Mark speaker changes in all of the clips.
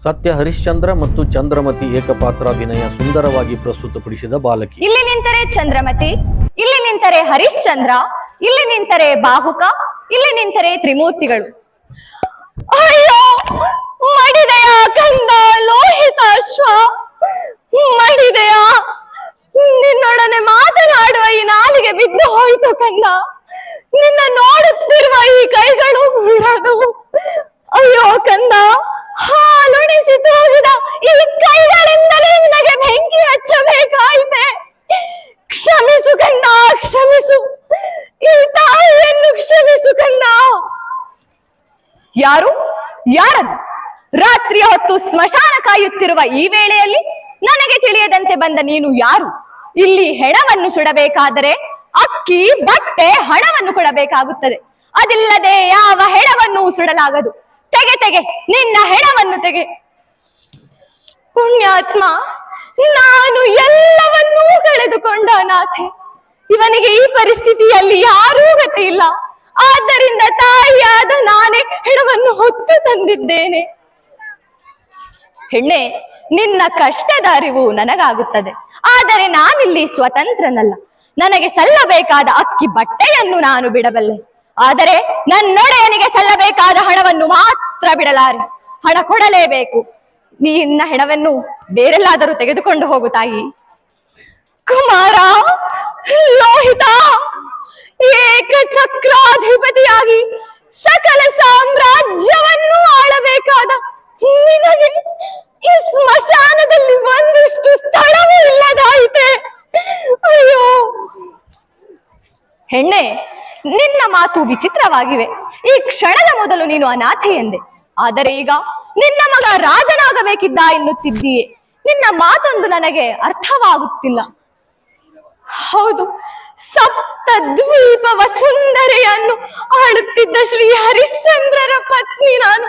Speaker 1: ಸತ್ಯ ಹರಿಶ್ಚಂದ್ರ ಮತ್ತು ಚಂದ್ರಮತಿ ಏಕಪಾತ್ರಾಭಿನಯ ಸುಂದರವಾಗಿ ಪ್ರಸ್ತುತಪಡಿಸಿದ ಬಾಲಕಿ.
Speaker 2: ಇಲ್ಲಿ ನಿಂತರೆ ಚಂದ್ರಮತಿ, ಇಲ್ಲಿ ನಿಂತರೆ ಹರಿಶ್ಚಂದ್ರ, ಇಲ್ಲಿ ನಿಂತರೆ ಬಾಹುಕ, ಇಲ್ಲಿ ನಿಂತರೆ ತ್ರಿಮೂರ್ತಿಗಳು. ಅಯ್ಯೋ ಮಡಿದೆಯ ಕಂದ ಲೋಹಿತಾಶ್ವ, ಮಡಿದೆಯ ನಿನ್ನೊಡನೆ ಮಾತನಾಡುವ ಈ ನಾಲಿಗೆ ಬಿದ್ದು ಹೋಯಿತು ಕಂದ. ನಿನ್ನ ನೋಡುತ್ತಿರುವ ಈ ಕೈಗಳು ಬಿಡದು. ಅಯ್ಯೋ ಕಂದ, ಹಾಲುಣಿಸಿ ತೂಗಿದ ಈ ಕೈಗಳಿಂದಲೇ ನಿನಗೆ ಬೆಂಕಿ ಹಚ್ಚಬೇಕಾಯಿತೆ. ಕ್ಷಮಿಸು ಕಂದ, ಕ್ಷಮಿಸು. ಈ ತಾಯಿಯನ್ನು ಕ್ಷಮಿಸು ಕಂದ. ಯಾರು ಯಾರದು? ರಾತ್ರಿಯ ಹೊತ್ತು ಸ್ಮಶಾನ ಕಾಯುತ್ತಿರುವ ಈ ವೇಳೆಯಲ್ಲಿ ನನಗೆ ತಿಳಿಯದಂತೆ ಬಂದ ನೀನು ಯಾರು? ಇಲ್ಲಿ ಹೆಣವನ್ನು ಸುಡಬೇಕಾದರೆ ಅಕ್ಕಿ, ಬಟ್ಟೆ, ಹಣವನ್ನು ಕೊಡಬೇಕಾಗುತ್ತದೆ. ಅದಿಲ್ಲದೆ ಯಾವ ಹೆಣವನ್ನು ಸುಡಲಾಗದು. ತೆಗೆ ತೆಗೆ, ನಿನ್ನ ಹೆಣವನ್ನು ತೆಗೆ. ಪುಣ್ಯಾತ್ಮ, ನಾನು ಎಲ್ಲವನ್ನೂ ಕಳೆದುಕೊಂಡ ಅನಾಥೆ. ಇವನಿಗೆ ಈ ಪರಿಸ್ಥಿತಿಯಲ್ಲಿ ಯಾರೂ ಗತಿ ಇಲ್ಲ. ಆದ್ದರಿಂದ ತಾಯಿಯಾದ ನಾನೇ ಹೆಣವನ್ನು ಹೊತ್ತು ತಂದಿದ್ದೇನೆ. ಹೆಣ್ಣೆ, ನಿನ್ನ ಕಷ್ಟದ ಅರಿವು ನನಗಾಗುತ್ತದೆ. ಆದರೆ ನಾನಿಲ್ಲಿ ಸ್ವತಂತ್ರನಲ್ಲ. ನನಗೆ ಸಲ್ಲಬೇಕಾದ ಅಕ್ಕಿ, ಬಟ್ಟೆಯನ್ನು ನಾನು ಬಿಡಬಲ್ಲೆ. ಆದರೆ ನನ್ನೊಡೆಯನಿಗೆ ಸಲ್ಲಬೇಕಾದ ಹಣವನ್ನು ಮಾತ್ರ ಬಿಡಲಾರೆ. ಹಣ ಕೊಡಲೇಬೇಕು. ನಿನ್ನ ಹೆಣವನ್ನು ಬೇರೆಲ್ಲಾದರೂ ತೆಗೆದುಕೊಂಡು ಹೋಗು ತಾಯಿ. ಕುಮಾರ, ಲೋಹಿತ, ಏಕಚಕ್ರಾಧಿಪತಿಯಾಗಿ ಸಕಲ ಸಾಮ್ರಾಜ್ಯವನ್ನು ಆಳಬೇಕಾದ ನಿನಗೆ ಈ ಸ್ಮಶಾನದಲ್ಲಿ ಒಂದಿಷ್ಟು ಸ್ಥಳವೂ ಇಲ್ಲದಾಯಿತೆ. ಅಯ್ಯೋ ಹೆಣ್ಣೆ, ನಿನ್ನ ಮಾತು ವಿಚಿತ್ರವಾಗಿವೆ. ಈ ಕ್ಷಣದ ಮೊದಲು ನೀನು ಅನಾಥೆ ಎಂದೆ. ಆದರೆ ಈಗ ನಿನ್ನ ಮಗ ರಾಜನಾಗಬೇಕಿದ್ದ ಎನ್ನುತ್ತಿದ್ದೀಯೆ. ನಿನ್ನ ಮಾತೊಂದು ನನಗೆ ಅರ್ಥವಾಗುತ್ತಿಲ್ಲ. ಹೌದು, ಸಪ್ತ ದ್ವೀಪ ವಸುಂಧರೆಯನ್ನು ಆಳುತ್ತಿದ್ದ ಶ್ರೀ ಹರಿಶ್ಚಂದ್ರರ ಪತ್ನಿ ನಾನು.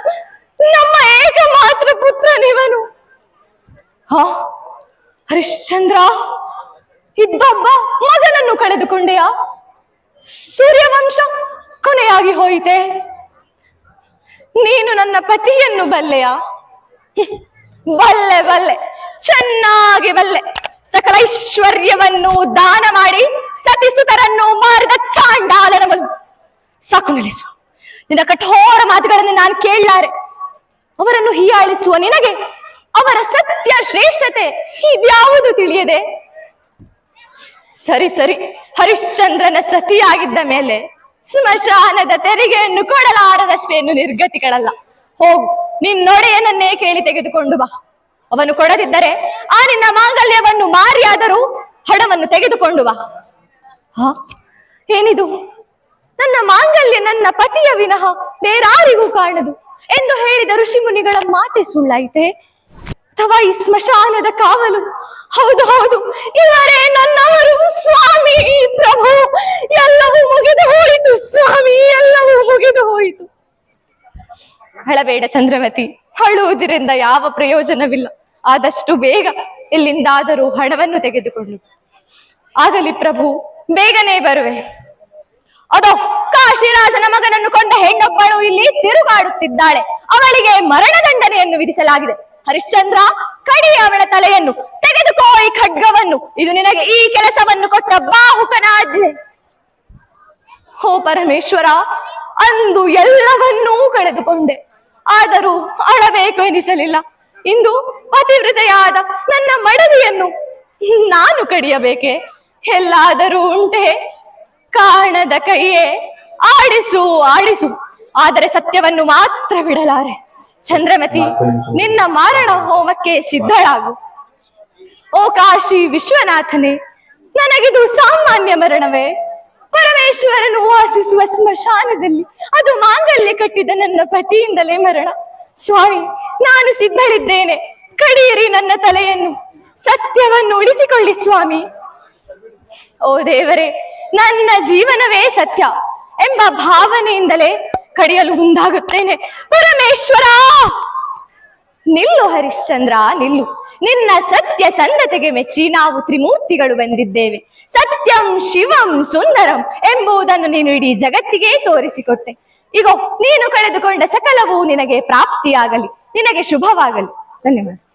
Speaker 2: ನಮ್ಮ ಏಕಮಾತ್ರ ಪುತ್ರನಿವನು. ಹರಿಶ್ಚಂದ್ರ, ಇದ್ದೊಬ್ಬ ಮಗನನ್ನು ಕಳೆದುಕೊಂಡೆಯಾ? ಸೂರ್ಯವಂಶ ಕೊನೆಯಾಗಿ ಹೋಯಿತೆ. ನೀನು ನನ್ನ ಪತಿಯನ್ನು ಬಲ್ಲೆಯಾ? ಬಲ್ಲೆ ಬಲ್ಲೆ, ಚೆನ್ನಾಗಿ ಬಲ್ಲೆ. ಸಕಲ ಐಶ್ವರ್ಯವನ್ನು ದಾನ ಮಾಡಿ ಸತಿಸುತರನ್ನು ಮಾರಿದ ಚಾಂಡಾಲನವನು. ಸಾಕು, ನಿಲ್ಲಿಸು. ನಿನ್ನ ಕಠೋರ ಮಾತುಗಳನ್ನು ನಾನು ಕೇಳಲಾರೆ. ಅವರನ್ನು ಹೀಯಾಳಿಸುವ ನಿನಗೆ ಅವರ ಸತ್ಯ ಶ್ರೇಷ್ಠತೆ ಇದ್ಯಾವುದು ತಿಳಿಯದೆ? ಸರಿ ಸರಿ, ಹರಿಶ್ಚಂದ್ರನ ಸತಿಯಾಗಿದ್ದ ಮೇಲೆ ಸ್ಮಶಾನದ ತೆರಿಗೆಯನ್ನು ಕೊಡಲಾರದಷ್ಟೇನು ನಿರ್ಗತಿಗಳಲ್ಲ. ಹೋಗು, ನಿನ್ನೊಡೆಯನನ್ನೇ ಕೇಳಿ ತೆಗೆದುಕೊಂಡು ಬಾ. ಅವನು ಕೊಡದಿದ್ದರೆ ಆ ನಿನ್ನ ಮಾಂಗಲ್ಯವನ್ನು ಮಾರಿಯಾದರೂ ಹಣವನ್ನು ತೆಗೆದುಕೊಂಡು ಬಾ. ಏನಿದು? ನನ್ನ ಮಾಂಗಲ್ಯ ನನ್ನ ಪತಿಯ ವಿನಃ ಬೇರಾರಿಗೂ ಕಾಣದು ಎಂದು ಹೇಳಿದ ಋಷಿ ಮುನಿಗಳ ಮಾತೆ ಸುಳ್ಳಾಯಿತೆ? ಅಥವಾ ಈ ಸ್ಮಶಾನದ ಕಾವಲು? ಹೌದು ಹೌದು, ಇವರೇ ನನ್ನವರು. ಸ್ವಾಮಿ ಪ್ರಭು, ಎಲ್ಲವೂ ಮುಗಿದು ಹೋಯಿತು. ಸ್ವಾಮಿ, ಎಲ್ಲವೂ ಮುಗಿದು ಹೋಯಿತು. ಅಳಬೇಡ ಚಂದ್ರಮತಿ, ಅಳುವುದರಿಂದ ಯಾವ ಪ್ರಯೋಜನವಿಲ್ಲ. ಆದಷ್ಟು ಬೇಗ ಎಲ್ಲಿಂದಾದರೂ ಹಣವನ್ನು ತೆಗೆದುಕೊಂಡು. ಆಗಲಿ ಪ್ರಭು, ಬೇಗನೆ ಬರುವೆ. ಅದೋ ಕಾಶಿರಾಜನ ಮಗನನ್ನು ಕೊಂದ ಹೆಣ್ಣೊಬ್ಬಳು ಇಲ್ಲಿ ತಿರುಗಾಡುತ್ತಿದ್ದಾಳೆ. ಅವಳಿಗೆ ಮರಣದಂಡನೆಯನ್ನು ವಿಧಿಸಲಾಗಿದೆ. ಹರಿಶ್ಚಂದ್ರ, ಕಡಿ ಅವಳ ತಲೆಯನ್ನು, ತೆಗೆದುಕೋ ಈ ಖಡ್ಗವನ್ನು. ಇದು ನಿನಗೆ ಈ ಕೆಲಸವನ್ನು ಕೊಟ್ಟ ಬಾಹುಕನಾಜ್ಞೆ. ಹೋ ಪರಮೇಶ್ವರ, ಅಂದು ಎಲ್ಲವನ್ನೂ ಕಳೆದುಕೊಂಡೆ. ಆದರೂ ಅಳಬೇಕು ಎನಿಸಲಿಲ್ಲ. ಇಂದು ಪತಿವ್ರತೆಯಾದ ನನ್ನ ಮಡದಿಯನ್ನು ನಾನು ಕಡಿಯಬೇಕೆ? ಎಲ್ಲಾದರೂ ಉಂಟೆ? ಕಾಣದ ಕೈಯೇ, ಆಡಿಸು ಆಡಿಸು, ಆದರೆ ಸತ್ಯವನ್ನು ಮಾತ್ರ ಬಿಡಲಾರೆ. ಚಂದ್ರಮತಿ, ನಿನ್ನ ಮಾರಣ ಹೋಮಕ್ಕೆ ಸಿದ್ಧಳಾಗು. ಓ ಕಾಶಿ ವಿಶ್ವನಾಥನೇ, ನನಗಿದು ಸಾಮಾನ್ಯ ಮರಣವೇ? ಪರಮೇಶ್ವರನು ವಾಸಿಸುವ ಸ್ಮಶಾನದಲ್ಲಿ ಅದು ಮಾಂಗಲ್ಯ ಕಟ್ಟಿದ ನನ್ನ ಪತಿಯಿಂದಲೇ ಮರಣ. ಸ್ವಾಮಿ, ನಾನು ಸಿದ್ಧಳಿದ್ದೇನೆ. ಕಡಿಯಿರಿ ನನ್ನ ತಲೆಯನ್ನು. ಸತ್ಯವನ್ನು ಉಳಿಸಿಕೊಳ್ಳಿ ಸ್ವಾಮಿ. ಓ ದೇವರೇ, ನನ್ನ ಜೀವನವೇ ಸತ್ಯ ಎಂಬ ಭಾವನೆಯಿಂದಲೇ ಕಡಿಯಲು ಮುಂದಾಗುತ್ತೇನೆ. ಪರಮೇಶ್ವರ, ನಿಲ್ಲು ಹರಿಶ್ಚಂದ್ರ, ನಿಲ್ಲು. ನಿನ್ನ ಸತ್ಯ ಸಂಧತೆಗೆ ಮೆಚ್ಚಿ ನಾವು ತ್ರಿಮೂರ್ತಿಗಳು ಬಂದಿದ್ದೇವೆ. ಸತ್ಯಂ ಶಿವಂ ಸುಂದರಂ ಎಂಬುದನ್ನು ನೀನು ಇಡೀ ಜಗತ್ತಿಗೆ ತೋರಿಸಿಕೊಟ್ಟೆ. ಇಗೋ, ನೀನು ಕಳೆದುಕೊಂಡ ಸಕಲವೂ ನಿನಗೆ ಪ್ರಾಪ್ತಿಯಾಗಲಿ, ನಿನಗೆ ಶುಭವಾಗಲಿ. ಧನ್ಯವಾದ.